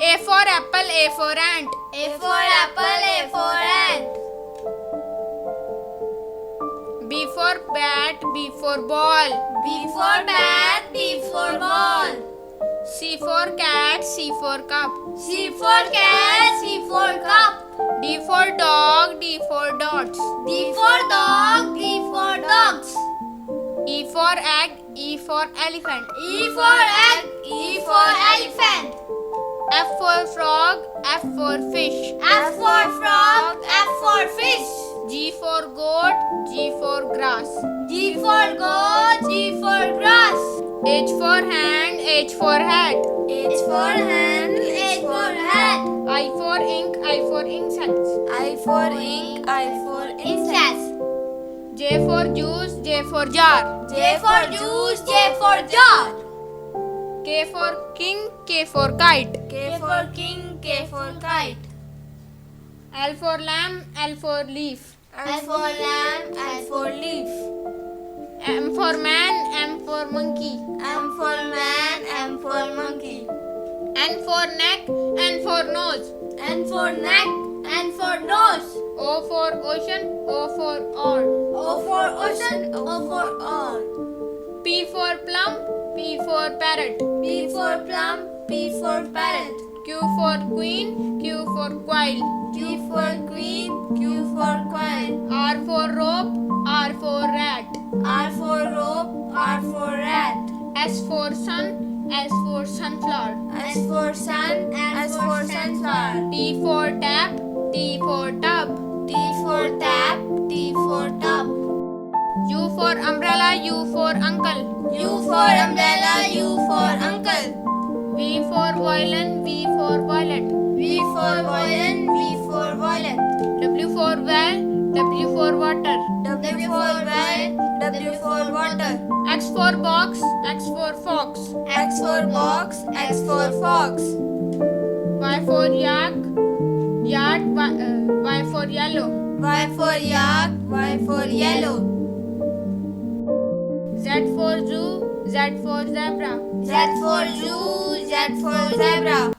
A for apple, A for ant. A for apple, A for ant. B for bat, B for ball. B for bat, B for ball. C for cat, C for cup. C for cat, C for cup. D for dog, D for dots. D for dog, D for dogs. E for egg, E for elephant. E for egg, E for elephant. F for frog, F for fish. F for frog, F for fish. G for goat, G for grass. G for goat, G for grass. H for hand, H for hat. H for hand, H for hat. I for ink, I for insects. I for ink, I for insects. J for juice, J for jar. J for juice, J for jar. K for king, K for kite. K for king, K for kite. L for lamb, L for leaf. L for lamb, L for leaf. M for man, M for monkey. M for man, M for monkey. N for neck, N for nose. N for neck, N for nose. O for ocean, O for all. O for ocean, O for all. P for plum, P for parrot. P for plum, P for parrot. Q for queen, Q for quail. Q for queen, Q for quail. R for rope, R for rat. R for rope, R for rat. S for sun, S for sunflower. S for sun, S for sunflower. T for tap, T for tub. T for tap, T for tub. U for umbrella, U for uncle. U for umbrella, U for uncle. V for violin, V for violet. V for violin, V for violet. W for well, W for water. W for well, W for water. X for box, X for fox. X for box, X for fox. Y for yak, Y for yellow. Y for yak, Y for yellow. Z for zoo, Z for zebra. Z for zoo, Z for zebra.